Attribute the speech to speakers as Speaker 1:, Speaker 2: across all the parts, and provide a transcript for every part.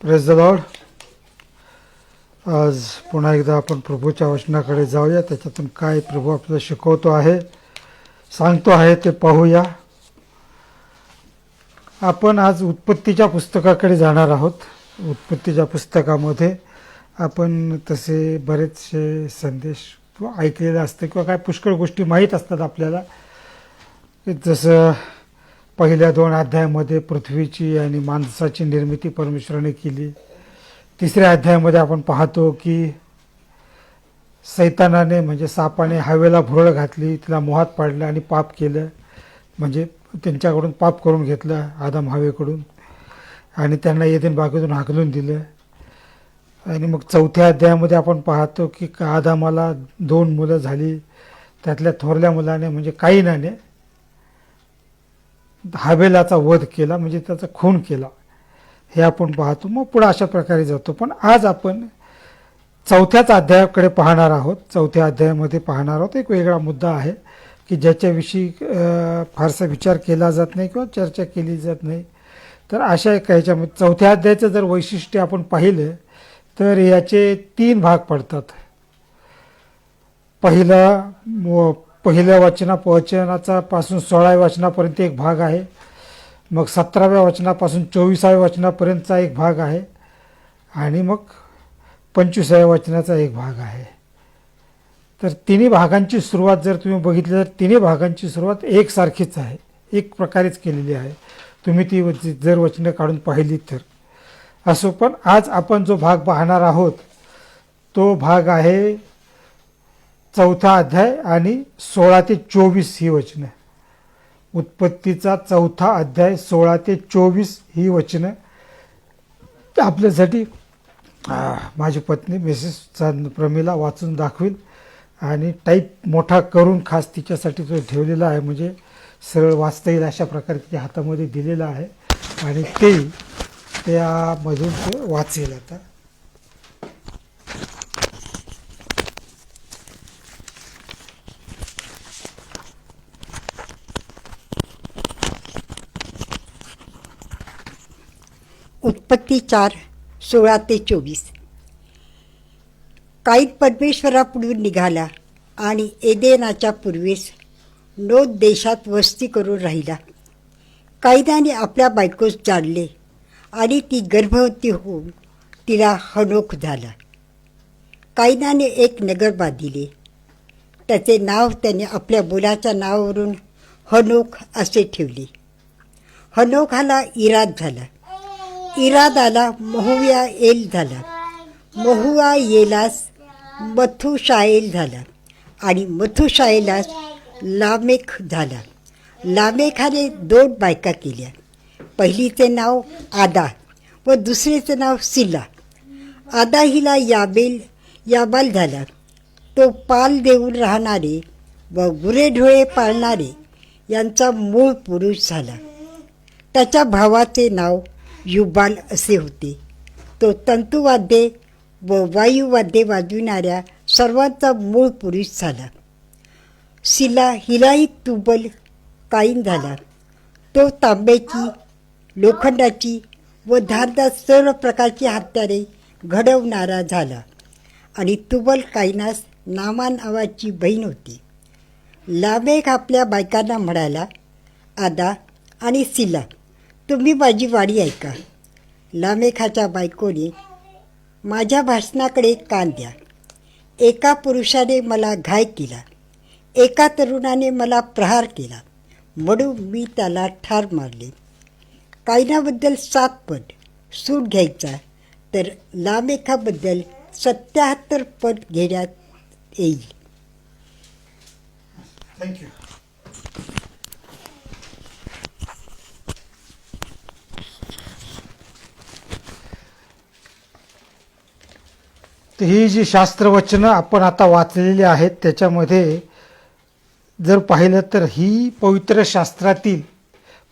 Speaker 1: Praise the Lord. आज पुन्हा एकदा आपण प्रभूच्या वचनाकडे जाऊया. त्याच्यातून काय प्रभू आपल्याला शिकवतो आहे, सांगतो आहे ते पाहूया. आपण आज उत्पत्तीच्या पुस्तकाकडे जाणार आहोत. उत्पत्तीच्या पुस्तकामध्ये आपण तसे बरेचसे संदेश ऐकलेले असते किंवा काय पुष्कळ गोष्टी माहीत असतात आपल्याला. जसं पहिल्या 2 अध्यायामध्ये पृथ्वीची आणि माणसाची निर्मिती परमेश्वराने केली. 3ऱ्या अध्यायामध्ये आपण पाहतो की सैतानाने म्हणजे सापाने हवेला भुरळ घातली, तिला मोहात पाडलं आणि पाप केलं. म्हणजे त्यांच्याकडून पाप करून घेतलं आदम हवेकडून आणि त्यांना एदेन बागेतून हाकलून दिलं. आणि मग 4थ्या अध्यायामध्ये आपण पाहतो की आदामाला 2 मुलं झाली. त्यातल्या थोरल्या मुलाने म्हणजे काईनाने हाबेलाचा वध केला, म्हणजे त्याचा खून केला, हे आपण पाहतो. मग पुढे अशा प्रकारे जातो. पण आज आपण 4थ्याच अध्यायाकडे पाहणार आहोत. 4थ्या अध्यायामध्ये पाहणार आहोत एक वेगळा मुद्दा आहे की ज्याच्याविषयी फारसा विचार केला जात नाही किंवा चर्चा केली जात नाही. तर अशा एका ह्याच्यामध्ये 4थ्या अध्यायाचं जर वैशिष्ट्य आपण पाहिलं तर याचे 3 भाग पडतात. पहिल्या वचनाचा पासून 16व्या वचनापर्यंत एक भाग आहे. मग 17व्या वचनापासून 24व्या वचनापर्यंतचा एक भाग आहे आणि मग 25व्या वचनाचा एक भाग आहे. तर तिन्ही भागांची सुरुवात जर तुम्ही बघितली तर तिन्ही भागांची सुरुवात एकसारखीच आहे, एक प्रकारेच केलेली आहे. तुम्ही ती जर वचनं काढून पाहिली तर. असो, पण आज आपण जो भाग पाहणार आहोत तो भाग आहे 4था अध्याय आणि 16 ते 24 ही वचनं. उत्पत्तीचा 4था अध्याय 16 ते 24 ही वचनं आपल्यासाठी माझी पत्नी मिसेस प्रमिला वाचून दाखवेल आणि टाईप मोठा करून खास तिच्यासाठी तो ठेवलेला आहे, म्हणजे सरळ वाचता येईल अशा प्रकारे तिच्या हातामध्ये दिलेला आहे आणि त्यामधून तो वाचेल. आता
Speaker 2: उत्पत्ती 4, 16 ते 24. काईन परमेश्वरापुढून निघाला आणि एदेनाच्या पूर्वेस नोद देशात वस्ती करून राहिला. काईनाने आपल्या बायकोस जाणले आणि ती गर्भवती होऊन तिला हनोक झाला. काईनाने एक नगर बांधिले. त्याचे नाव त्याने आपल्या मुलाच्या नावावरून हनोक असे ठेवले. हनोकाला इराद झाला. इरादाला महुयाएल झाला. महुयाएलास मथुशाएल झाला आणि मथुशाएलास लामेख झाला. लामेखाने 2 बायका केल्या. पहिलीचे नाव आदा व दुसरीचे नाव सिला. आदा हिला याबाल झाला. तो पाल देऊन राहणारे व गुरेढोळे पाळणारे यांचा मूळ पुरुष झाला. त्याच्या भावाचे नाव युबाल असे होते. तो तंतुवाद्ये व वायुवाद्ये वाजविणाऱ्या सर्वांचा मूळ पुरुष झाला. सिला हिलाही तुबल काईन झाला. तो तांब्याची, लोखंडाची व धारदार सर्व प्रकारची हत्यारे घडवणारा झाला आणि तुबल काईनास नामा नावाची बहीण होती. लामेख आपल्या बायकांना म्हणाला, आदा आणि सिला, तुम्ही माझी वाणी ऐका. लामेखाच्या बायकोने, माझ्या भाषणाकडे कान द्या. एका पुरुषाने मला घाय केला, एका तरुणाने मला प्रहार केला, म्हणून मी त्याला ठार मारले. कायनाबद्दल 7 पट सूट घ्यायचा तर लामेखाबद्दल 77 पट घेण्यात येईल.
Speaker 1: थँक्यू. तर ही जी शास्त्रवचनं आपण आता वाचलेली आहेत त्याच्यामध्ये जर पाहिलं तर ही पवित्र शास्त्रातील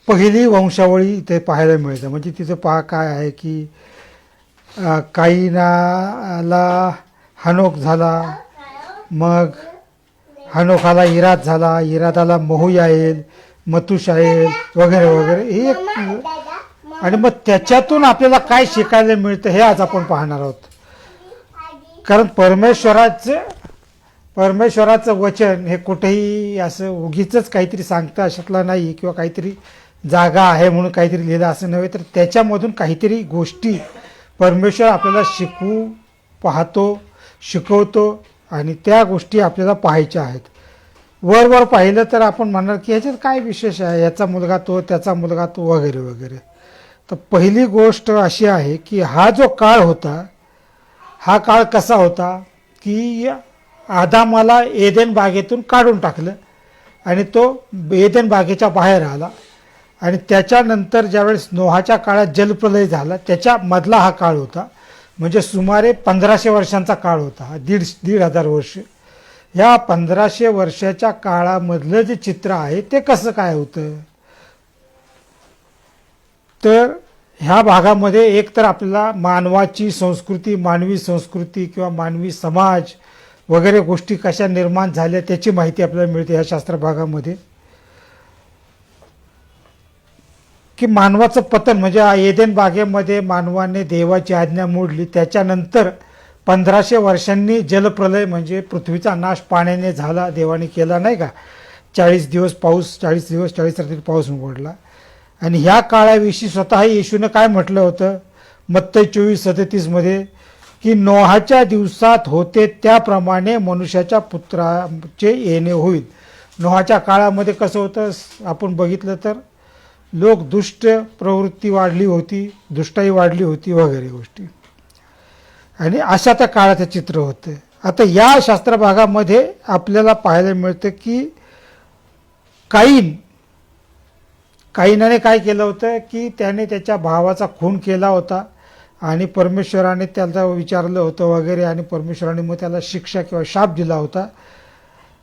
Speaker 1: पहिली वंशावळी इथे पाहायला मिळतं. म्हणजे तिथं काय आहे की काईनाला हनोक झाला, मग हनोकाला इराद झाला, इरादाला महुयाएल, मथुशाएल वगैरे वगैरे. ही एक आणि मग त्याच्यातून आपल्याला काय शिकायला मिळतं हे आज आपण पाहणार आहोत. कारण परमेश्वराचं वचन हे कुठेही असं उगीच काहीतरी सांगता अशातलं नाही किंवा काहीतरी जागा आहे म्हणून काहीतरी लिहिलं असं नव्हे, तर त्याच्यामधून काहीतरी गोष्टी परमेश्वर आपल्याला पाहतो, शिकवतो आणि त्या गोष्टी आपल्याला पाहायच्या आहेत. वर पाहिलं तर आपण म्हणणार की ह्याच्यात काय विशेष आहे, याचा मुलगा तो, त्याचा मुलगा तो, वगैरे वगैरे. तर पहिली गोष्ट अशी आहे की हा जो काळ होता, हा काळ कसा होता की आदामाला एदेन बागेतून काढून टाकलं आणि तो एदेन बागेच्या बाहेर आला. आणि त्याच्यानंतर ज्यावेळेस नोहाच्या काळात जलप्रलय झाला त्याच्यामधला हा काळ होता. म्हणजे सुमारे 1500 वर्षांचा काळ होता हा, 1500 वर्ष. ह्या 1500 वर्षाच्या काळामधलं जे चित्र आहे ते कसं काय होतं, तर ह्या भागामध्ये एक तर आपल्याला मानवाची संस्कृती, मानवी संस्कृती किंवा मानवी समाज वगैरे गोष्टी कशा निर्माण झाल्या त्याची माहिती आपल्याला मिळते ह्या शास्त्र भागामध्ये. की मानवाचं पतन म्हणजे एदेन बागेमध्ये मानवाने देवाची आज्ञा मोडली, त्याच्यानंतर 1500 वर्षांनी जलप्रलय म्हणजे पृथ्वीचा नाश पाण्याने झाला, देवाने केला नाही का. 40 दिवस पाऊस, 40 दिवस 40 रात्री पाऊस पडला. आणि ह्या काळाविषयी स्वतः येशूनं काय म्हटलं होतं मत्तई 24:37 की नोहाच्या दिवसात होते त्याप्रमाणे मनुष्याच्या पुत्राचे येणे होईल. नोहाच्या काळामध्ये कसं होतं आपण बघितलं तर लोक दुष्ट प्रवृत्ती वाढली होती, दुष्टाई वाढली होती वगैरे गोष्टी. आणि अशा त्या काळाचं चित्र होतं. आता या शास्त्र भागामध्ये आपल्याला पाहायला मिळतं की काईनाने काय केलं होतं की त्याने त्याच्या भावाचा खून केला होता आणि परमेश्वराने त्याला विचारलं होतं वगैरे आणि परमेश्वराने मग त्याला शिक्षा किंवा शाप दिला होता.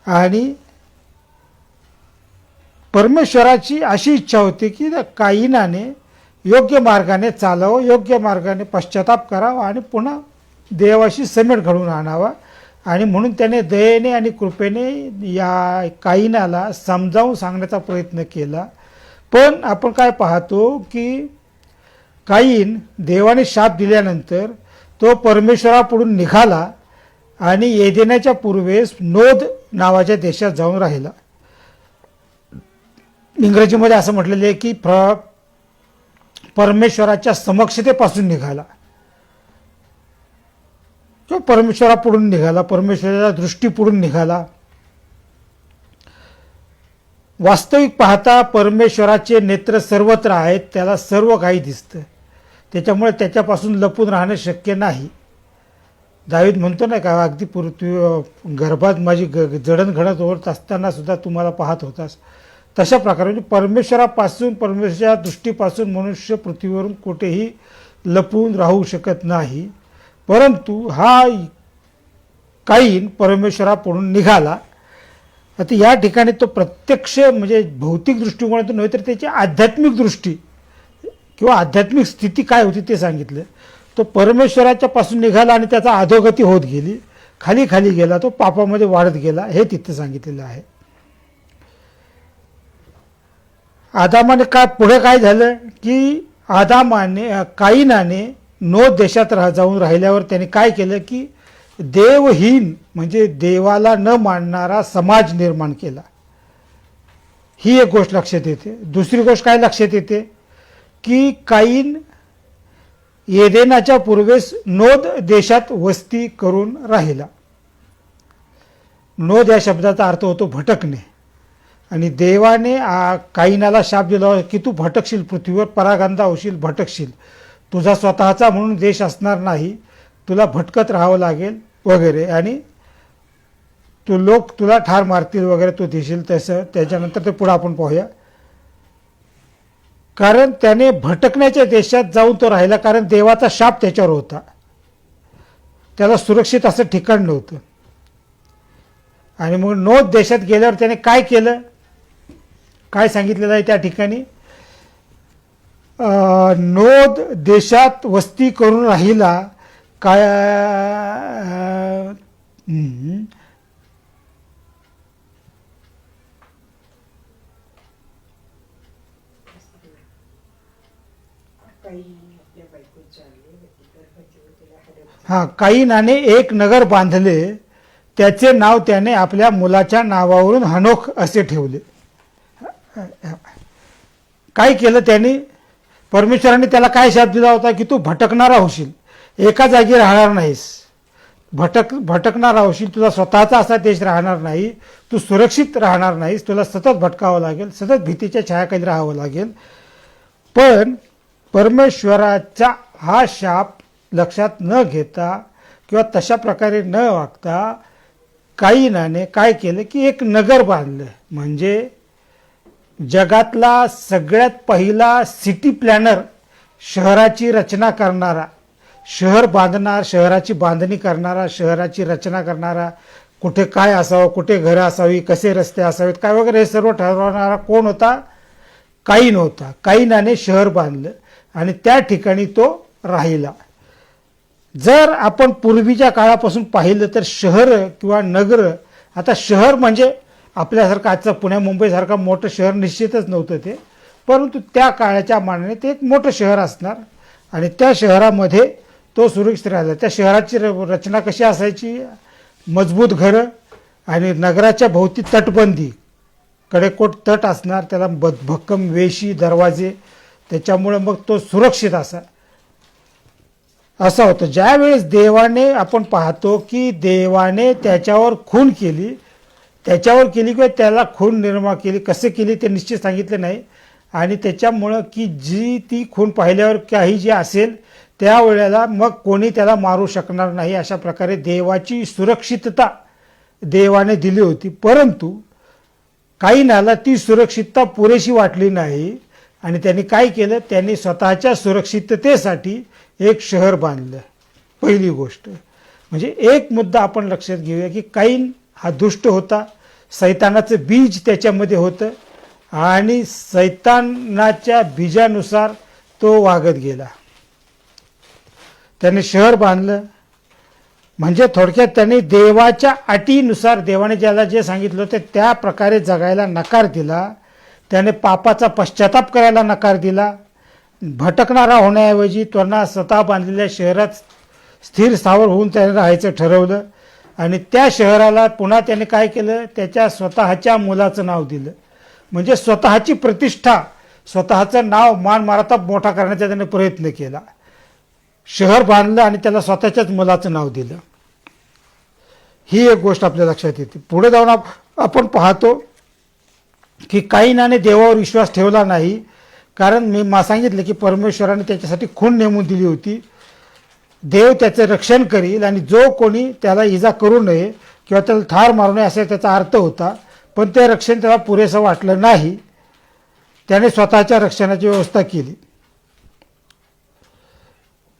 Speaker 1: आणि परमेश्वराची अशी इच्छा होती की काईनाने योग्य मार्गाने चालावं, योग्य मार्गाने पश्चाताप करावा आणि पुन्हा देवाशी समेट घडवून आणावा. आणि म्हणून त्याने दयेने आणि कृपेने या काईनाला समजावून सांगण्याचा प्रयत्न केला. पण आपण काय पाहतो की काईन देवाने शाप दिल्यानंतर तो परमेश्वरापुढून निघाला आणि एदेनाच्या पूर्वेस नोद नावाच्या देशात जाऊन राहिला. इंग्रजीमध्ये असं म्हटलेलं आहे की परमेश्वराच्या समक्षतेपासून निघाला किंवा परमेश्वरापुढून निघाला, परमेश्वराच्या दृष्टीपुढून निघाला. वास्तविक पाहता परमेश्वराचे नेत्र सर्वत्र आहेत, त्याला सर्व काही दिसतं, त्याच्यामुळे त्याच्यापासून लपून राहणं शक्य नाही. दावीद म्हणतो नाही का, अगदी पृथ्वी गर्भात माझी जडणघडण होत असताना सुद्धा तुम्हाला पाहत होतास. तशा प्रकारे म्हणजे परमेश्वरापासून, परमेश्वराच्या दृष्टीपासून मनुष्य पृथ्वीवरून कुठेही लपून राहू शकत नाही. परंतु हा काईन परमेश्वरापुढून निघाला. आता या ठिकाणी तो प्रत्यक्ष म्हणजे भौतिक दृष्टिकोनातून नव्हे तर त्याची आध्यात्मिक दृष्टी किंवा आध्यात्मिक स्थिती काय होती ते सांगितलं. तो परमेश्वराच्या पासून निघाला आणि त्याचा अधोगती होत गेली, खाली खाली गेला, तो पापामध्ये वाढत गेला, हे तिथं सांगितलेलं आहे. आदामाने पुढे काय झालं की काईनाने नोद देशात जाऊन राहिल्यावर त्याने काय केलं की देवहीन म्हणजे देवाला न मानणारा समाज निर्माण केला. ही एक गोष्ट लक्षात येते. दुसरी गोष्ट काय लक्षात येते की काईन एदेनाच्या पूर्वेस नोद देशात वस्ती करून राहिला. नोद या शब्दाचा अर्थ होतो भटकणे. आणि देवाने काईनाला शाप दिला की तू भटकशील, पृथ्वीवर परागंदा होशील, भटकशील, तुझा स्वतःचा म्हणून देश असणार नाही, तुला भटकत राहावं लागेल वगैरे, आणि लोक तुला ठार मारतील वगैरे, तू देशील तसं. त्याच्यानंतर ते पुढं आपण पाहूया. कारण त्याने भटकण्याच्या देशात जाऊन तो राहिला, कारण देवाचा शाप त्याच्यावर होता, त्याला सुरक्षित असं ठिकाण नव्हतं. आणि मग नोद देशात गेल्यावर त्याने काय केलं, काय सांगितलेलं आहे त्या ठिकाणी, नोद देशात वस्ती करून राहिला. काय हां, काईनाने एक नगर बांधले, त्याचे नाव त्याने आपल्या मुलाच्या नावावरून हनोख असे ठेवले. काय केलं त्यांनी? परमेश्वराने त्याला काय शाप दिला होता की तू भटकणारा होशील, एका जागी राहणार नाहीस, भटकणारा होशील, तुझा स्वतःचा असा देश राहणार नाही, तू सुरक्षित राहणार नाहीस, तुला सतत भटकावं लागेल, सतत भीतीच्या छायाखाली राहावं लागेल. पण परमेश्वराचा हा शाप लक्षात न घेता किंवा तशा प्रकारे न वागता काईनाने काय केलं की एक नगर बांधलं. म्हणजे जगातला सगळ्यात पहिला सिटी प्लॅनर, शहराची रचना करणारा, शहर बांधणार, शहराची बांधणी करणारा, शहराची रचना करणारा, कुठे काय असावं, कुठे घरं असावी, कसे रस्ते असावेत, काय वगैरे हे सर्व ठरवणारा कोण होता? काईन होता. काईनाने शहर बांधलं आणि त्या ठिकाणी तो राहिला. जर आपण पूर्वीच्या काळापासून पाहिलं तर शहर किंवा नगर, आता शहर म्हणजे आपल्यासारखं आजचं पुण्या मुंबईसारखं मोठं शहर निश्चितच नव्हतं ते, परंतु त्या काळाच्या मानाने ते एक मोठं शहर असणार आणि त्या शहरामध्ये तो सुरक्षित राहिला. त्या शहराची रचना कशी असायची? मजबूत घरं आणि नगराच्या भोवती तटबंदी, कडेकोट तट असणार, त्याला भक्कम वेशी, दरवाजे, त्याच्यामुळे मग तो सुरक्षित असा होतं. ज्यावेळेस देवाने, आपण पाहतो की देवाने त्याच्यावर खून केली किंवा त्याला खून निर्माण केली, कसे केली ते निश्चित सांगितलं नाही, आणि त्याच्यामुळं की जी ती खून पाहिल्यावर काही जे असेल त्यावेळेला मग कोणी त्याला मारू शकणार नाही, अशा प्रकारे देवाची सुरक्षितता देवाने दिली होती. परंतु काईनाला ती सुरक्षितता पुरेशी वाटली नाही आणि त्यांनी काय केलं? त्यांनी स्वतःच्या सुरक्षिततेसाठी एक शहर बांधलं. पहिली गोष्ट म्हणजे एक मुद्दा आपण लक्षात घेऊया की काईन हा दुष्ट होता, सैतानाचं बीज त्याच्यामध्ये होतं आणि सैतानाच्या बीजानुसार तो वागत गेला. त्याने शहर बांधलं, म्हणजे थोडक्यात त्यांनी देवाच्या अटीनुसार, देवाने ज्याला जे सांगितलं होतं त्या प्रकारे जगायला नकार दिला. त्याने पापाचा पश्चाताप करायला नकार दिला. भटकणारा होण्याऐवजी त्यांना स्वतः बांधलेल्या शहरात स्थिर स्थावर होऊन त्याने राहायचं ठरवलं आणि त्या शहराला पुन्हा त्याने काय केलं? त्याच्या स्वतःच्या मुलाचं नाव दिलं. म्हणजे स्वतःची प्रतिष्ठा, स्वतःचं नाव, मान मारता मोठा करण्याचा त्याने प्रयत्न केला. शहर बांधलं आणि त्याला स्वतःच्याच मुलाचं नाव दिलं. ही एक गोष्ट आपल्या लक्षात येते. पुढे जाऊन आपण पाहतो की काईनाने देवावर विश्वास ठेवला नाही, कारण मी सांगितलं की परमेश्वराने त्याच्यासाठी खून नेमून दिली होती. देव त्याचं रक्षण करील आणि जो कोणी त्याला इजा करू नये किंवा त्याला ठार मारू नये असा त्याचा अर्थ होता, पण ते रक्षण त्याला पुरेसं वाटलं नाही. त्याने स्वतःच्या रक्षणाची व्यवस्था केली.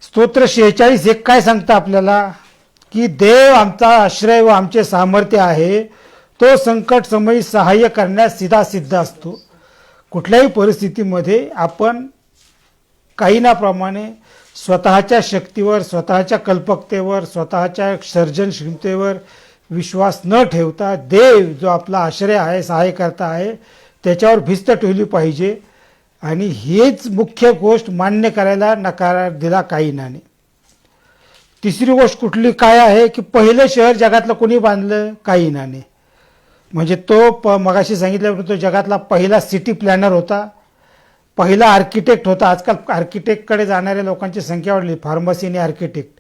Speaker 1: स्तोत्र 46:1 काय सांगतं आपल्याला? की देव आमचा आश्रय व आमचे सामर्थ्य आहे, तो संकट समयी सहाय्य करण्यास सिद्ध असतो. कुठल्याही परिस्थितीमध्ये आपण काईनाप्रमाणे स्वतःच्या शक्तीवर, स्वतःच्या कल्पकतेवर, स्वतःच्या सर्जनशीलतेवर विश्वास न ठेवता देव जो आपला आश्रय आहे, सहाय्यकर्ता आहे, त्याच्यावर भिस्त ठेवली पाहिजे. आणि हेच मुख्य गोष्ट मान्य करायला नकार दिला काईनाने. तिसरी गोष्ट कुठली काय आहे की पहिलं शहर जगातलं कोणी बांधलं? काईनाने. म्हणजे तो मगाशी सांगितल्याप्रमाणे तो जगातला पहिला सिटी प्लॅनर होता, पहिला आर्किटेक्ट होता. आजकाल आर्किटेक्टकडे जाणाऱ्या लोकांची संख्या वाढली, फार्मसी आणि आर्किटेक्ट.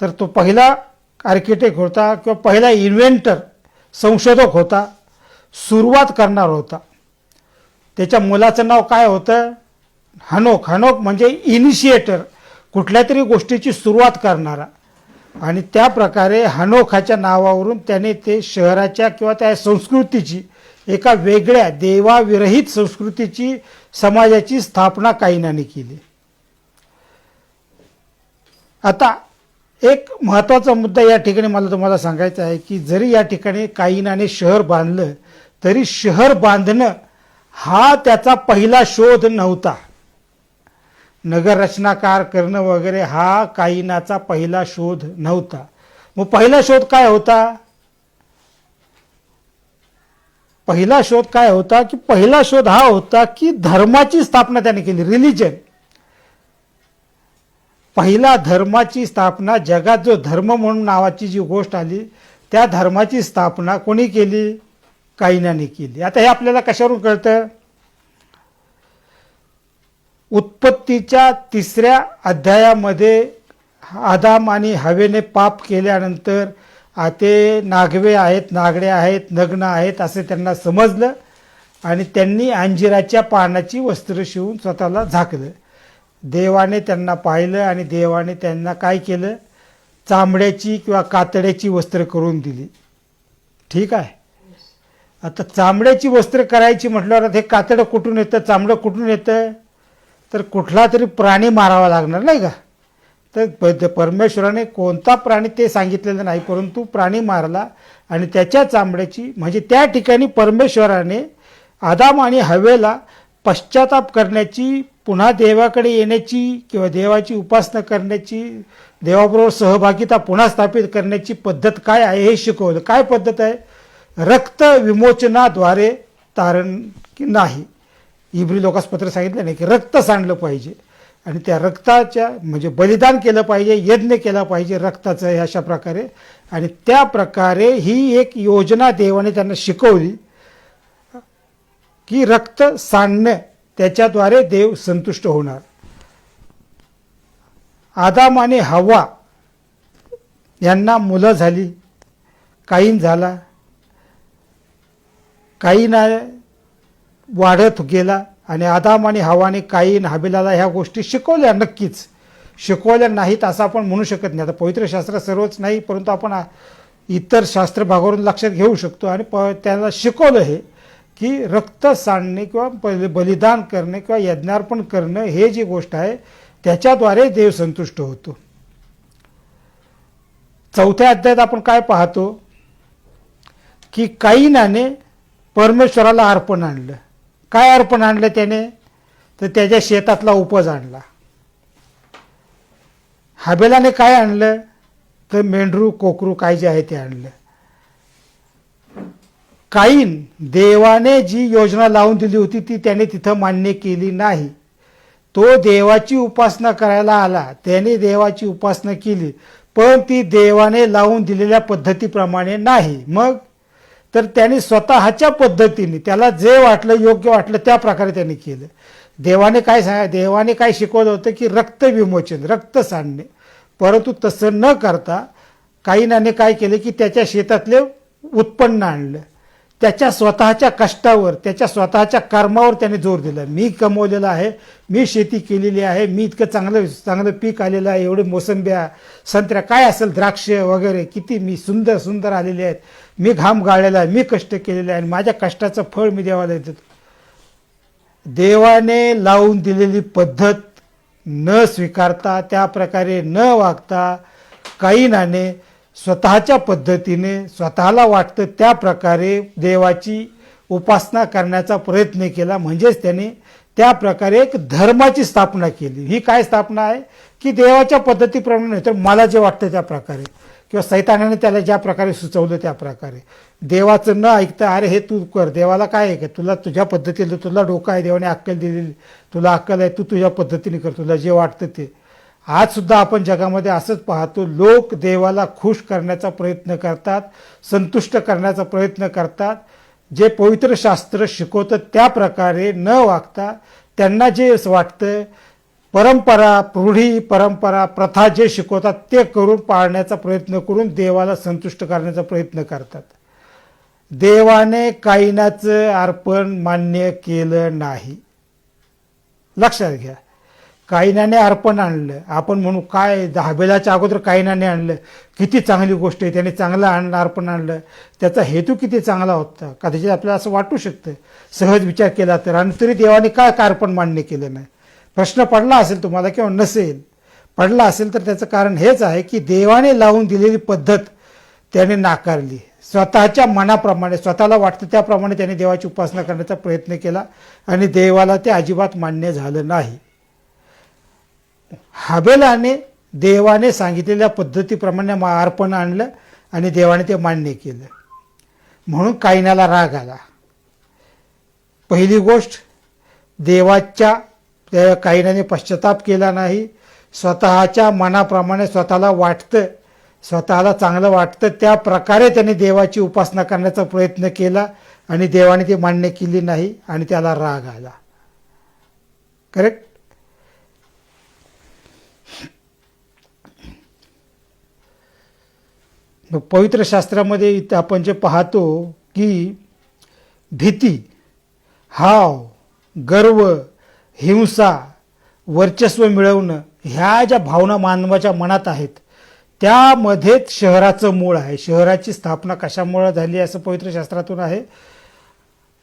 Speaker 1: तर तो पहिला आर्किटेक्ट होता किंवा पहिला इन्व्हेंटर, संशोधक होता, सुरुवात करणार होता. त्याच्या मुलाचं नाव काय होतं? हनोक. हनोक म्हणजे इनिशिएटर, कुठल्या तरी गोष्टीची सुरुवात करणारा. आणि त्या प्रकारे हनोखाच्या नावावरून त्याने ते शहराच्या किंवा त्या संस्कृतीची, एका वेगळ्या देवाविरहित संस्कृतीची, समाजाची स्थापना काईनाने केली. आता एक महत्त्वाचा मुद्दा या ठिकाणी मला तुम्हाला सांगायचा आहे की जरी या ठिकाणी काईनाने शहर बांधलं तरी शहर बांधणं हा त्याचा पहिला शोध नव्हता. नगर रचनाकार करणं वगैरे हा काईनाचा पहिला शोध नव्हता. मग पहिला शोध काय होता? पहिला शोध काय होता की पहिला शोध हा होता की धर्माची स्थापना त्याने केली, रिलिजन. पहिला धर्माची स्थापना, जगात जो धर्म म्हणून नावाची जी गोष्ट आली, त्या धर्माची स्थापना कोणी केली? कायनाने केली. आता हे आपल्याला कशावरून कळतं? उत्पत्तीच्या 3ऱ्या अध्यायामध्ये आदाम आणि हवेने पाप केल्यानंतर ते नागवे आहेत, नागडे आहेत, नग्न आहेत असे त्यांना समजलं आणि त्यांनी अंजिराच्या पानाची वस्त्र शिवून स्वतःला झाकलं. देवाने त्यांना पाहिलं आणि देवाने त्यांना काय केलं? चामड्याची किंवा कातड्याची वस्त्र करून दिली. ठीक आहे. आता चामड्याची वस्त्र करायची म्हटल्यावर हे कातडं कुठून येतं, चामडं कुठून येतं? तर कुठला तरी प्राणी मारावा लागणार नाही का? तर परमेश्वराने कोणता प्राणी ते सांगितलेलं नाही, परंतु प्राणी मारला आणि त्याच्या चामड्याची, म्हणजे त्या ठिकाणी परमेश्वराने आदाम आणि हवेला पश्चाताप करण्याची, पुन्हा देवाकडे येण्याची किंवा देवाची उपासना करण्याची, देवाबरोबर सहभागिता पुन्हा स्थापित करण्याची पद्धत काय आहे हे शिकवलं. काय पद्धत आहे? रक्त विमोचनाद्वारे तारण की नाही. इब्री लोकासपत्र सांगितलं नाही की रक्त सांडलं पाहिजे आणि त्या रक्ताच्या म्हणजे बलिदान केलं पाहिजे, यज्ञ केला पाहिजे रक्ताचं, हे अशा प्रकारे. आणि त्या प्रकारे ही एक योजना देवाने त्यांना शिकवली की रक्त सांडणं, त्याच्याद्वारे देव संतुष्ट होणार. आदाम आणि हव्वा यांना मुलं झाली, काईन झाला. काईन वाढत गेला आणि आदाम आणि हव्वाने काईन हाबिलाला ह्या गोष्टी शिकवल्या. नक्कीच शिकवल्या नाहीत असं आपण म्हणू शकत नाही. आता पवित्र शास्त्र सर्वच नाही, परंतु आपण इतर शास्त्र भागावरून लक्षात घेऊ शकतो. आणि त्याला शिकवलं हे की रक्त सांडणे किंवा बलिदान करणे किंवा यज्ञार्पण करणं हे जी गोष्ट आहे त्याच्याद्वारे देव संतुष्ट होतो. 4थ्या अध्यायात आपण काय पाहतो की काईनाने परमेश्वराला अर्पण आणलं. काय अर्पण आणलं त्याने? तर त्याच्या शेतातला उपज आणला. हाबेलाने काय आणलं? तर मेंढरू कोकरू काय जे आहे ते आणलं. काईन देवाने जी योजना लावून दिली होती ती त्याने तिथं मान्य केली नाही. तो देवाची उपासना करायला आला, त्याने देवाची उपासना केली, पण ती देवाने लावून दिलेल्या पद्धतीप्रमाणे नाही. मग तर त्याने स्वतःच्या पद्धतीने त्याला जे वाटलं योग्य वाटलं त्या प्रकारे त्याने केलं. देवाने काय शिकवलं होतं की रक्त विमोचन, रक्त सांडणे, परंतु तसं न करता काईनाने काय केलं की त्याच्या शेतातले उत्पन्न आणलं. त्याच्या स्वतःच्या कष्टावर, त्याच्या स्वतःच्या कर्मावर त्याने जोर दिला. मी कमवलेलं आहे, मी शेती केलेली आहे, मी इतकं चांगलं पीक आलेलं आहे, एवढे मोसंब्या, संत्र्या, काय असेल, द्राक्ष वगैरे किती मी सुंदर आलेले आहेत, मी घाम गाळलेला आहे, मी कष्ट केलेले आहे आणि माझ्या कष्टाचं फळ मी देवाला देतो. देवाने लावून दिलेली पद्धत न स्वीकारता, त्या प्रकारे न वागता काईनाने स्वतःच्या पद्धतीने स्वतःला वाटतं त्या प्रकारे देवाची उपासना करण्याचा प्रयत्न केला. म्हणजेच त्याने त्या प्रकारे एक धर्माची स्थापना केली. ही काय स्थापना आहे की देवाच्या पद्धतीप्रमाणे नाही तर मला जे वाटतं त्या प्रकारे, किंवा सैतानाने त्याला ज्या प्रकारे सुचवलं त्या प्रकारे. देवाचं न ऐकता अरे हे तू कर, देवाला काय आहे का, तुला तुझ्या पद्धतीने, तुला डोकं आहे, देवाने अक्कल दिलेली, तुला अक्कल आहे, तू तुझ्या पद्धतीने कर, तुला जे वाटतं ते. आज सुद्धा आपण जगामध्ये असंच पाहतो, लोक देवाला खुश करण्याचा प्रयत्न करतात, संतुष्ट करण्याचा प्रयत्न करतात. जे पवित्र शास्त्र शिकवतं त्या प्रकारे न वागता त्यांना जे वाटतं, परंपरा, रूढी परंपरा, प्रथा जे शिकवतात ते करून पाळण्याचा प्रयत्न करून देवाला संतुष्ट करण्याचा प्रयत्न करतात. देवाने काईनाचं अर्पण मान्य केलं नाही. लक्षात घ्या, काईनाने अर्पण आणलं. आपण म्हणू काय हाबेलाच्या अगोदर काईनाने आणलं, किती चांगली गोष्ट आहे, त्याने चांगलं अर्पण आणलं, त्याचा हेतू किती चांगला होता. कदाचित आपल्याला असं वाटू शकतं सहज विचार केला तर. आणि तरी देवाने काय अर्पण मान्य केलं नाही? प्रश्न पडला असेल तुम्हाला किंवा नसेल पडला असेल तर त्याचं कारण हेच आहे की देवाने लावून दिलेली पद्धत त्याने नाकारली. स्वतःच्या मनाप्रमाणे, स्वतःला वाटतं त्याप्रमाणे त्याने देवाची उपासना करण्याचा प्रयत्न केला आणि देवाला ते अजिबात मान्य झालं नाही. हाबेलाने देवाने सांगितलेल्या पद्धतीप्रमाणे अर्पण आणलं आणि देवाने ते मान्य केलं, म्हणून काईनाला राग आला. पहिली गोष्ट, देवाच्या काईनाने पश्चाताप केला नाही, स्वतःच्या मनाप्रमाणे स्वतःला वाटतं, स्वतःला चांगलं वाटतं त्या प्रकारे त्याने देवाची उपासना करण्याचा प्रयत्न केला आणि देवाने ती मान्य केली नाही आणि त्याला राग आला. करेक्ट. मग पवित्र शास्त्रामध्ये इथं आपण जे पाहतो की भीती, हाव, गर्व, हिंसा, वर्चस्व मिळवणं ह्या ज्या भावना मानवाच्या मनात आहेत त्यामध्येच शहराचं मूळ आहे. शहराची स्थापना कशामुळे झाली असं पवित्र शास्त्रातून आहे.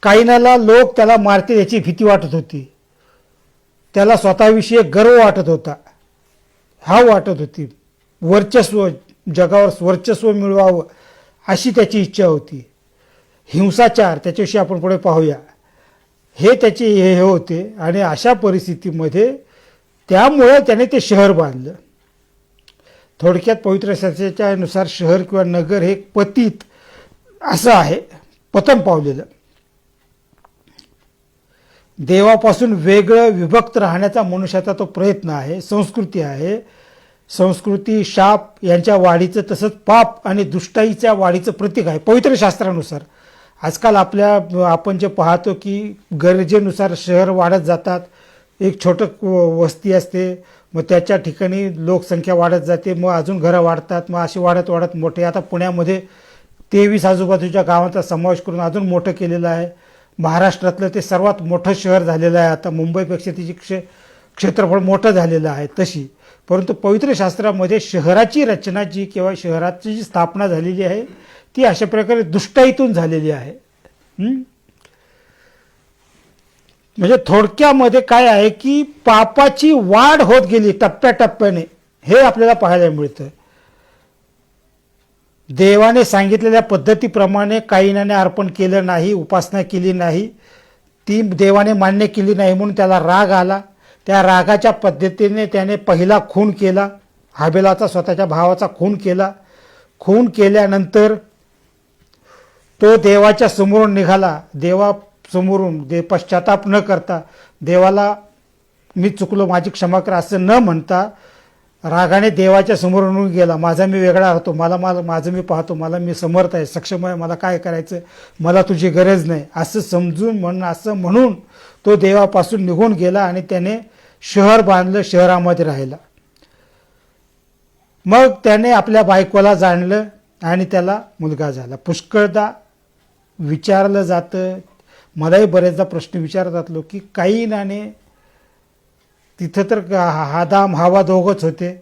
Speaker 1: कायनाला लोक त्याला मारतील याची भीती वाटत होती, त्याला स्वतःविषयी गर्व वाटत होता, हाव वाटत होती, वर्चस्व, जगावर वर्चस्व मिळवावं अशी त्याची इच्छा होती. हिंसाचार, त्याच्याविषयी आपण पुढे पाहूया, हे त्याचे हे होते. आणि अशा परिस्थितीमध्ये त्यामुळे त्याने ते शहर बांधलं. थोडक्यात पवित्र शास्त्राच्या नुसार शहर किंवा नगर हे पतित असं आहे, पतन पावलेलं, देवापासून वेगळं विभक्त राहण्याचा मनुष्याचा तो प्रयत्न आहे, संस्कृती आहे. संस्कृती शाप यांच्या वाढीचं तसंच पाप आणि दुष्टाईच्या वाढीचं प्रतीक आहे पवित्र शास्त्रानुसार. आजकाल आपण जे पाहतो की गरजेनुसार शहर वाढत जातात. एक छोटं वस्ती असते, मग त्याच्या ठिकाणी लोकसंख्या वाढत जाते, मग अजून घरं वाढतात, मग असे वाढत वाढत मोठे. आता पुण्यामध्ये 23 आजूबाजूच्या गावांचा समावेश करून अजून मोठं केलेलं आहे. महाराष्ट्रातलं ते सर्वात मोठं शहर झालेलं आहे. आता मुंबईपेक्षा त्याची क्षेत्रफळ मोठं झालेलं आहे तशी. परंतु पवित्र शास्त्रामध्ये शहराची रचना जी किंवा शहराची जी स्थापना झालेली आहे ती अशा प्रकारे दुष्टाईतून झालेली आहे. म्हणजे थोडक्यामध्ये काय आहे की पापाची वाढ होत गेली टप्प्याटप्प्याने, हे आपल्याला पाहायला मिळतं. देवाने सांगितलेल्या पद्धतीप्रमाणे कायनाने अर्पण केलं नाही, उपासना केली नाही, ती देवाने मान्य केली नाही म्हणून त्याला राग आला. त्या रागाच्या पद्धतीने त्याने पहिला खून केला, हाबेलाचा, स्वतःच्या भावाचा खून केला. खून केल्यानंतर तो देवाच्या समोरून निघाला. देवासमोरून पश्चाताप न करता, देवाला मी चुकलो, माझी क्षमा करा असं न म्हणता रागाने देवाच्या समोरून गेला. माझा मी वेगळा राहतो, माझं मी पाहतो, मी समर्थ आहे, सक्षम आहे, मला काय करायचं, मला तुझी गरज नाही असं समजून असं म्हणून तो देवापासून निघून गेला आणि त्याने शहर बांधलं, शहरामध्ये राहिला. मग त्याने आपल्या बायकोला जाणलं आणि त्याला मुलगा झाला. पुष्कळदा विचारलं जातं, मलाही बरेचदा प्रश्न विचारतात लोक की कायनाने, तिथं तर आदाम हवा दोघंच होते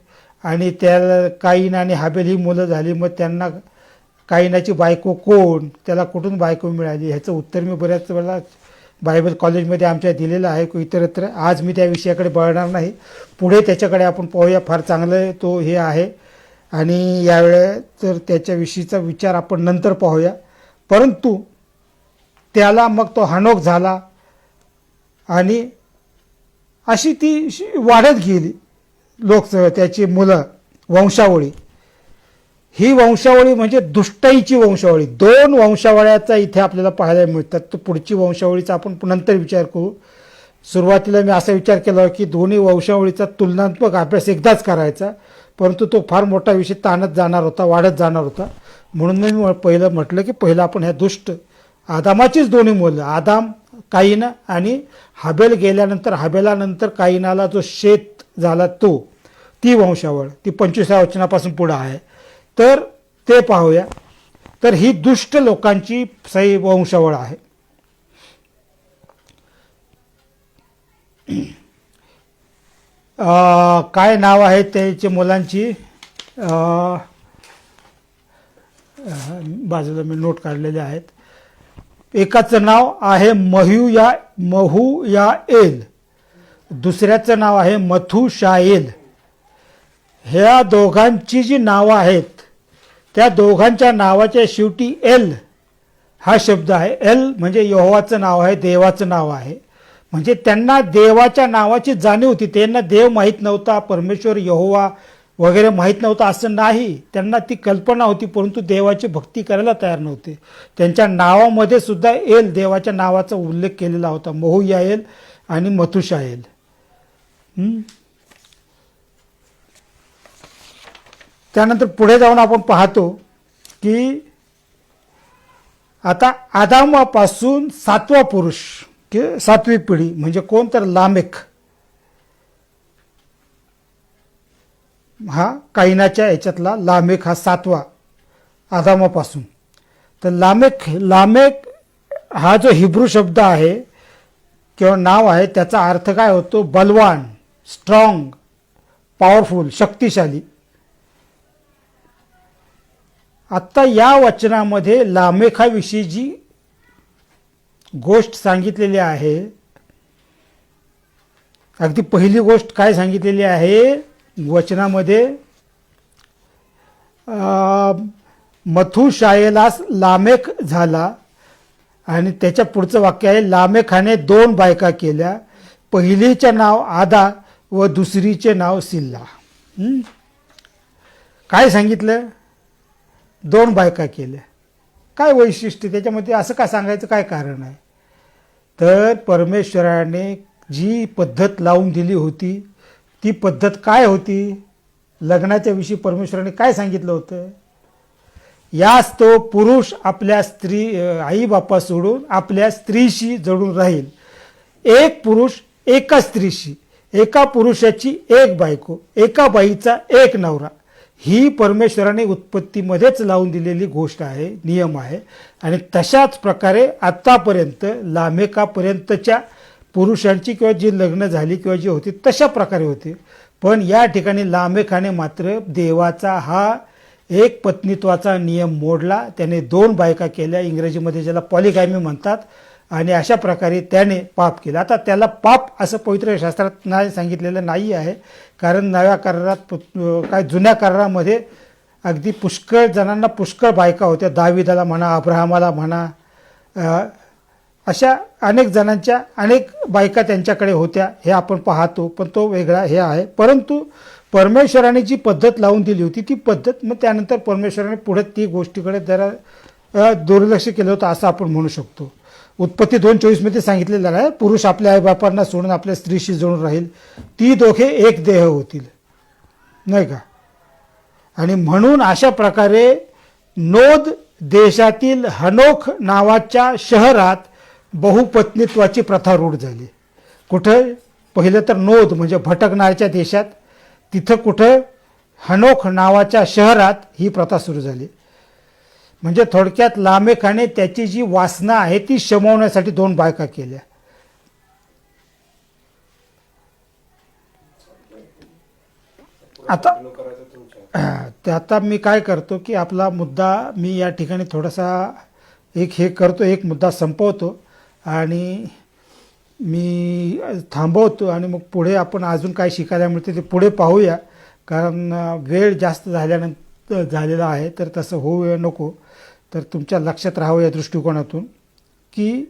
Speaker 1: आणि त्या कायन आणि हाबेल ही मुलं झाली, मग त्यांना कायनाची बायको कोण, त्याला कुठून बायको मिळाली, ह्याचं उत्तर मी बऱ्याच वेळा बायबल कॉलेजमध्ये आमच्या दिलेलं आहे, इतरत्र. आज मी त्या विषयाकडे वळणार नाही, पुढे त्याच्याकडे आपण पाहूया. फार चांगलं तो हे आहे आणि यावेळे तर त्याच्याविषयीचा विचार आपण नंतर पाहूया. परंतु त्याला मग तो हनोक झाला आणि अशी ती वाढत गेली त्याची मुलं, वंशावळी. ही वंशावळी म्हणजे दुष्टाईची वंशावळी. 2 वंशावळ्याचा इथे आपल्याला पाहायला मिळतात. तर पुढची वंशावळीचा आपण नंतर विचार करू. सुरुवातीला मी असा विचार केला की दोन्ही वंशावळीचा तुलनात्मक अभ्यास एकदाच करायचा, परंतु तो फार मोठा विषय ताणत जाणार होता, वाढत जाणार होता. म्हणून मी पहिलं म्हटलं की पहिलं आपण ह्या दुष्ट आदामाचीच दोन्ही मुलं, आदाम, कायन आणि हाबेल गेल्यानंतर, हाबेलानंतर कायनाला जो शेत झाला ती वंशावळ, ती 25व्या वचनापासून पुढं आहे. तर ते पाहूया. तर ही दुष्ट लोकांची सही वंशावळ आहे. काय नाव आहे त्याच्या मुलांची, बाजूला मी नोट काढलेले आहेत. एकाचं नाव आहे महूयाएल, दुसऱ्याचं नाव आहे मथुशाएल. ह्या दोघांची जी नावं आहेत त्या दोघांच्या नावाच्या शेवटी एल हा शब्द आहे. एल म्हणजे यहोवाचं नाव आहे, देवाचं नाव आहे. म्हणजे त्यांना देवाच्या नावाची जाणीव होती. त्यांना देव माहीत नव्हता, परमेश्वर यहोवा वगैरे माहीत नव्हता असं नाही, त्यांना ती कल्पना होती, परंतु देवाची भक्ती करायला तयार नव्हते. त्यांच्या नावामध्ये सुद्धा एल, देवाच्या नावाचा उल्लेख केलेला होता, महूयाएल आणि मथुशाएल. त्यानंतर पुढे जाऊन आपण पाहतो की आता आदामापासून 7वा पुरुष की 7वी पिढी म्हणजे कोण, तर लामेक. हा काईनाच्या याच्यातला लामेक हा 7वा आदामापासून. तर लामेक हा जो हिब्रू शब्द आहे किंवा नाव आहे त्याचा अर्थ काय होतो, बलवान, स्ट्रॉंग, पॉवरफुल, शक्तिशाली. आत्ता या वचनामध्ये लामेखाविषयी जी गोष्ट सांगितलेली आहे, अगदी पहिली गोष्ट काय सांगितलेली आहे वचनामध्ये, मथुशायलास लामेख झाला. आणि त्याच्या पुढचं वाक्य आहे, लामेखाने 2 बायका केल्या, पहिलीचे नाव आदा व दुसरीचे नाव सिल्ला. काय सांगितलं, 2 बायका केल्या. काय वैशिष्ट्य त्याच्यामध्ये, असं का सांगायचं काय कारण आहे, तर परमेश्वराने जी पद्धत लावून दिली होती ती पद्धत काय होती, लग्नाच्या विषयी परमेश्वराने काय सांगितलं होतं, यास तो पुरुष आपल्या आई बापा सोडून आपल्या स्त्रीशी जोडून राहील. एक पुरुष एका स्त्रीशी, एका पुरुषाची एक बायको, एका बाईचा एक नवरा. ही परमेश्वराने उत्पत्तीमध्येच लावून दिलेली गोष्ट आहे, नियम आहे. आणि तशाच प्रकारे आत्तापर्यंत लामेकापर्यंतच्या पुरुषांची किंवा जी लग्न झाली किंवा जी होती तशा प्रकारे होते. पण या ठिकाणी लामेखाने मात्र देवाचा हा एक पत्नीत्वाचा नियम मोडला. त्याने 2 बायका केल्या, इंग्रजीमध्ये ज्याला पॉलिगॅमी म्हणतात. आणि अशा प्रकारे त्याने पाप केलं. आता त्याला पाप असं पवित्र शास्त्रात नाही सांगितलेलं नाही आहे, कारण नव्या करारात काय जुन्या करारामध्ये अगदी पुष्कळ जणांना पुष्कळ बायका होत्या. दाविदाला म्हणा, अब्राहमाला म्हणा, अशा अनेक जणांच्या अनेक बायका त्यांच्याकडे होत्या, हे आपण पाहतो. पण तो वेगळा हे आहे. परंतु परमेश्वराने जी पद्धत लावून दिली होती ती पद्धत, मग त्यानंतर परमेश्वराने पुढे ती गोष्टीकडे जरा दुर्लक्ष केलं होतं असं आपण म्हणू शकतो. उत्पत्ती 2:24 सांगितलेलं आहे, पुरुष आपल्या आईबापांना सोडून आपल्या स्त्रीशी जोडून राहील, ती दोघे एक देह होतील, नाही का. आणि म्हणून अशा प्रकारे नोद देशातील हनोख नावाच्या शहरात बहुपत्नीत्वाची प्रथा रूढ झाली. कुठं, पहिलं तर नोद म्हणजे भटकणाऱ्याच्या देशात, तिथं कुठं हनोख नावाच्या शहरात ही प्रथा सुरू झाली. म्हणजे थोडक्यात लामेखाने त्याची जी वासना आहे ती शमवण्यासाठी 2 बायका केल्या. आता मी काय करतो की आपला मुद्दा मी या ठिकाणी थोडासा एक मुद्दा संपवतो आणि मी थांबवतो आणि मग पुढे आपण अजून काय शिकायला मिळते ते पुढे पाहूया. कारण वेळ जास्त झालेला आहे, तर तसं होऊ नको. तर तुमच्या लक्षात राहावं या दृष्टिकोनातून की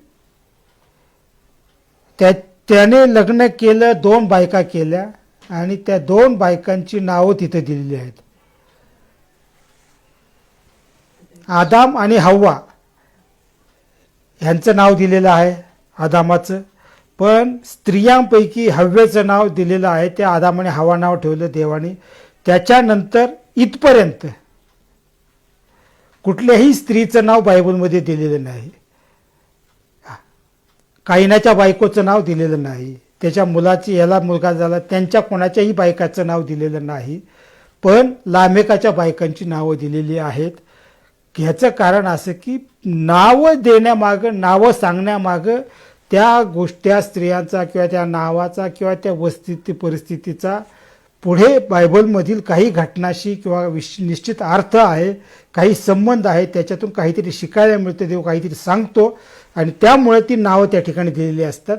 Speaker 1: त्याने लग्न केलं, 2 बायका केल्या आणि त्या 2 बायकांची नावं तिथे दिलेली आहेत. आदाम आणि हव्वा ह्यांचं नाव दिलेलं आहे आदामाचं. पण स्त्रियांपैकी हव्वेचं नाव दिलेलं आहे, ते आदाम आणि हव्वा नाव ठेवलं देवाने. त्याच्यानंतर इथपर्यंत कुठल्याही स्त्रीचं नाव बायबलमध्ये दिलेलं नाही. काईनाच्या बायकोचं नाव दिलेलं नाही, त्याच्या मुलाची याला मुलगा झाला त्यांच्या कोणाच्याही बायकाचं नाव दिलेलं नाही. पण लामेकाच्या बायकांची नावं दिलेली आहेत. ह्याचं कारण असं की नावं देण्यामागं, नावं सांगण्यामागं त्या स्त्रियांचा किंवा त्या नावाचा किंवा त्या परिस्थितीचा पुढे बायबलमधील काही घटनाशी किंवा निश्चित अर्थ आहे, काही संबंध आहे, त्याच्यातून काहीतरी शिकायला मिळतं, देव काहीतरी सांगतो आणि त्यामुळे ती नावं त्या ठिकाणी दिलेली असतात.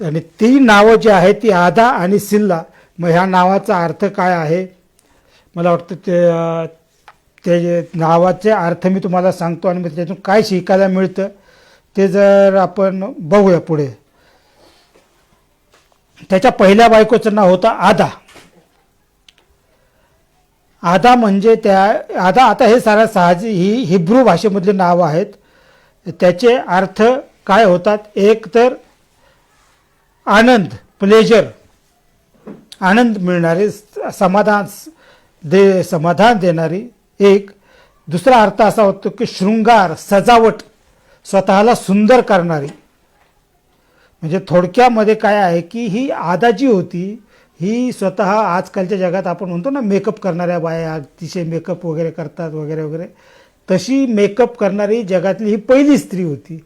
Speaker 1: आणि ती नावं जी आहेत ती आदा आणि सिल्ला. मग ह्या नावाचा अर्थ काय आहे, मला वाटतं ते नावाचे अर्थ मी तुम्हाला सांगतो आणि मग त्याच्यातून काय शिकायला मिळतं ते जर आपण बघूया पुढे. त्याच्या पहिल्या बायकोचं नाव होतं आदा. आदा म्हणजे आता हे सारा साहजिक ही हिब्रू भाषेमधले नाव आहेत. त्याचे अर्थ काय होतात, एक तर आनंद, प्लेजर, आनंद मिळणारे, समाधान समाधान देणारी एक. दुसरा अर्थ असा होतो की शृंगार, सजावट, स्वतःला सुंदर करणारी. म्हणजे थोडक्यामध्ये काय आहे की ही आदा जी होती ही स्वतः आजकालच्या जगात आपण म्हणतो ना मेकअप करणाऱ्या बाया अतिशय मेकअप वगैरे करतात वगैरे वगैरे, तशी मेकअप करणारी जगातली ही पहिली स्त्री होती.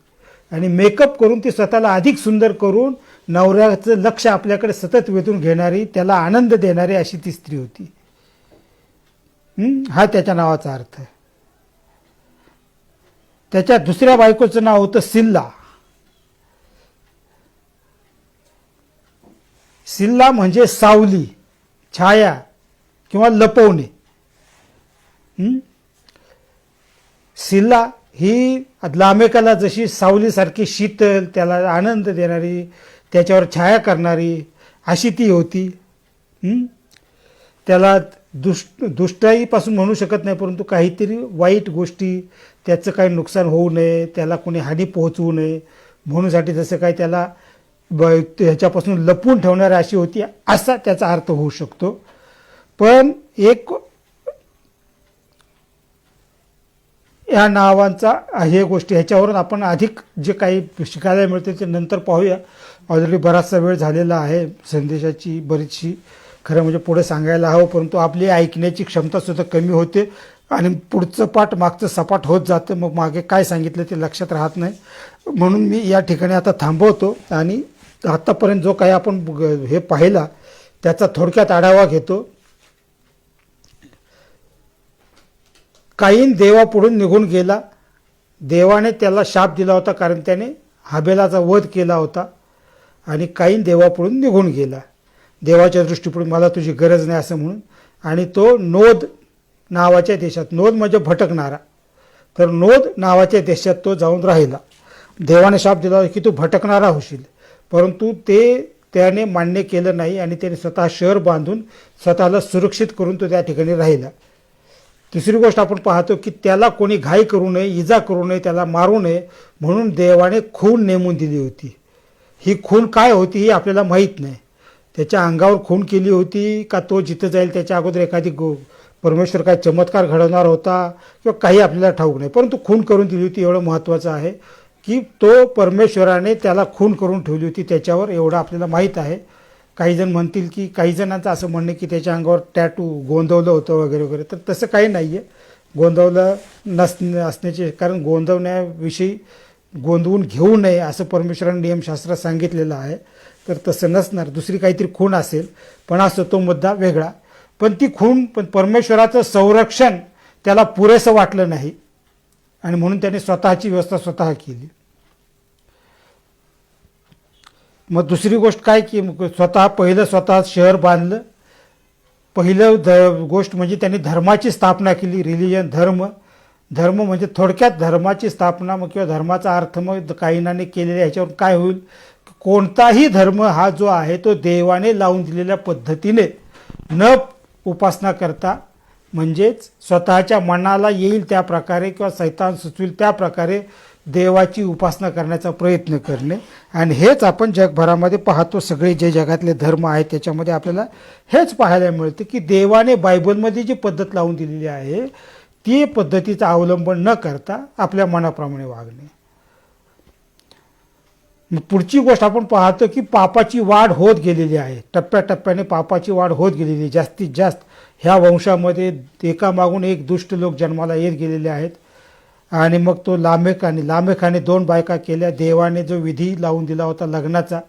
Speaker 1: आणि मेकअप करून ती स्वतःला अधिक सुंदर करून नवऱ्याचं लक्ष आपल्याकडे सतत वेधून घेणारी, त्याला आनंद देणारी अशी ती स्त्री होती. हा त्याच्या नावाचा अर्थ आहे. त्याच्या दुसऱ्या बायकोचं नाव होतं सिल्ला. सिल्ला म्हणजे सावली, छाया किंवा लपवणे. सिल्ला ही लामेकाला जशी सावलीसारखी शीतल, त्याला आनंद देणारी, त्याच्यावर छाया करणारी अशी ती होती. त्याला दुष्टाईपासून म्हणू शकत नाही, परंतु काहीतरी वाईट गोष्टी, त्याचं काही नुकसान होऊ नये, त्याला कोणी हानी पोहोचवू नये म्हणूनसाठी जसं काही त्याला ह्याच्यापासून लपवून ठेवणारी अशी होती, असा त्याचा अर्थ होऊ शकतो. पण एक या नावांचा हे गोष्टी ह्याच्यावरून आपण अधिक जे काही शिकायला मिळते ते नंतर पाहूया. ऑलरेडी बराचसा वेळ झालेला आहे, संदेशाची बरीचशी खरं म्हणजे पुढे सांगायला हवं, परंतु आपली ऐकण्याची क्षमतासुद्धा कमी होते आणि पुढचं पाठ मागचं सपाट होत जातं. मग मागे काय सांगितलं ते लक्षात राहत नाही. म्हणून मी या ठिकाणी आता थांबवतो आणि आत्तापर्यंत जो काही आपण हे पाहिला त्याचा थोडक्यात आढावा घेतो. काईन देवापुढून निघून गेला. देवाने त्याला शाप दिला होता कारण त्याने हाबेलाचा वध केला होता आणि काईन देवापुढून निघून गेला. देवाच्या दृष्टीपुढे मला तुझी गरज नाही असं म्हणून. आणि तो नोद नावाच्या देशात, नोद म्हणजे भटकणारा, तर नोद नावाच्या देशात तो जाऊन राहिला. देवाने शाप दिला की तू भटकणारा होशील, परंतु त्याने मान्य केलं नाही आणि त्याने स्वतः शहर बांधून स्वतःला सुरक्षित करून तो त्या ठिकाणी राहिला. तिसरी गोष्ट आपण पाहतो की त्याला कोणी घाई करू नये, इजा करू नये, त्याला मारू नये म्हणून देवाने खून नेमून दिली होती. ही खून काय होती ही आपल्याला माहीत नाही. त्याच्या अंगावर खून केली होती का तो जिथं जाईल त्याच्या अगोदर एखादी परमेश्वर काय चमत्कार घडवणार होता किंवा काही आपल्याला ठाऊक नाही, परंतु खून करून दिली होती. एवढं महत्त्वाचं आहे की तो परमेश्वराने त्याला खून करून ठेवली होती त्याच्यावर, एवढं आपल्याला माहीत आहे. काही जण म्हणतील की काही जणांचं असं म्हणणं की त्याच्या अंगावर टॅटू गोंदवलं होतं वगैरे वगैरे, तर तसं काही नाही आहे. गोंदवलं असण्याचे कारण गोंदवण्याविषयी गोंदवून घेऊ नये असं परमेश्वराने नियमशास्त्रात सांगितलेलं आहे, तर तसं नसणार. दुसरी काहीतरी खूण असेल, पण असं तो मुद्दा वेगळा. पण ती खूण, पण परमेश्वराचं संरक्षण त्याला पुरेसं वाटलं नाही आणि म्हणून त्याने स्वतःची व्यवस्था स्वतः केली. मग दुसरी गोष्ट काय की स्वतः शहर बांधलं. पहिलं गोष्ट म्हणजे त्यांनी धर्माची स्थापना केली. रिलिजन, धर्म म्हणजे थोडक्यात धर्माची स्थापना मग किंवा धर्माचा अर्थ मग काहींनाने केलेल्या ह्याच्यावर काय होईल, कोणताही धर्म हा जो आहे तो देवाने लावून दिलेल्या पद्धतीने न उपासना करता, म्हणजेच स्वतःच्या मनाला येईल त्या प्रकारे किंवा सैतान सुचवेल त्या प्रकारे देवाची उपासना करण्याचा प्रयत्न करणे. आणि हेच आपण जगभरामध्ये पाहतो. सगळे जे जगातले धर्म आहेत त्याच्यामध्ये आपल्याला हेच पाहायला मिळतं की देवाने बायबलमध्ये जी पद्धत लावून दिलेली आहे ती पद्धतीचा अवलंबन न करता आपल्या मनाप्रमाणे वागणे. पुढची गोष्ट आपण पाहतो की पापाची वाढ होत गेलेली आहे. टप्प्याटप्प्याने पापाची वाढ होत गेलेली. जास्तीत जास्त ह्या वंशामध्ये एकामागून एक दुष्ट लोक जन्माला येत गेलेले आहेत. आणि मग तो लामेकाने 2 बायका केल्या. देवाने जो विधी लावून दिला होता लग्नाचा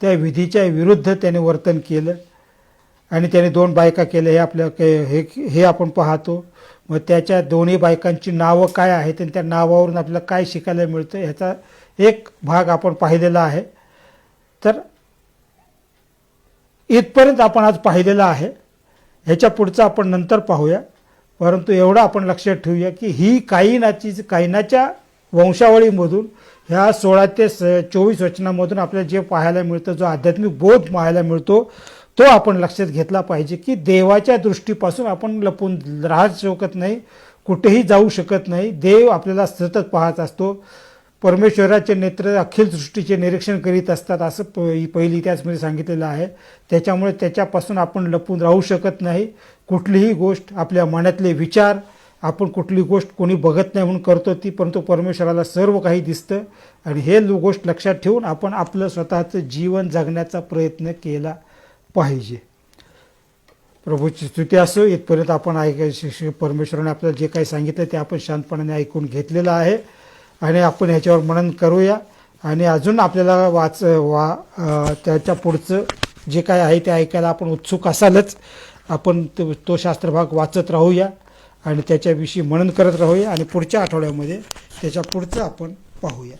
Speaker 1: त्या विधीच्या विरुद्ध त्याने वर्तन केलं आणि त्याने 2 बायका केल्या. हे आपल्या हे आपण पाहतो. मग त्याच्या दोन्ही बायकांची नावं काय आहेत आणि त्या नावावरून आपल्याला काय शिकायला मिळतं ह्याचा एक भाग आपण पाहिलेला आहे. तर इथपर्यंत आपण आज पाहिलेलं आहे. ह्याच्या पुढचं आपण नंतर पाहूया, परंतु एवढं आपण लक्षात ठेवूया की ही कायनाच्या वंशावळीमधून ह्या 16 ते 24 वचनामधून आपल्याला जे पाहायला मिळतं, जो आध्यात्मिक बोध पाहायला मिळतो तो आपण लक्षात घेतला पाहिजे की देवाच्या दृष्टीपासून आपण लपून राहू शकत नाही, कुठेही जाऊ शकत नाही. देव आपल्याला सतत पाहत असतो. परमेश्वराचे नेत्र अखिल सृष्टीचे निरीक्षण करीत असतात असं पहिली इतिहासमध्ये सांगितलेलं आहे. त्याच्यामुळे त्याच्यापासून आपण लपून राहू शकत नाही. कुठलीही गोष्ट आपल्या मनातले विचार, आपण कुठली गोष्ट कोणी बघत नाही म्हणून करतो ती, परंतु परमेश्वराला सर्व काही दिसतं. आणि हे गोष्ट लक्षात ठेवून आपण आपलं स्वतःचं जीवन जगण्याचा प्रयत्न केला पाहिजे. प्रभूची स्तुती असो. इथपर्यंत आपण परमेश्वराने आपल्याला जे काही सांगितलं ते आपण शांतपणाने ऐकून घेतलेलं आहे आणि आपण ह्याच्यावर मनन करूया. आणि अजून आपल्याला त्याच्या पुढचं जे काय आहे ते ऐकायला आपण उत्सुक असालच. आपण तो शास्त्रभाग वाचत राहूया आणि त्याच्याविषयी मनन करत राहूया आणि पुढच्या आठवड्यामध्ये त्याच्या पुढचं आपण पाहूया.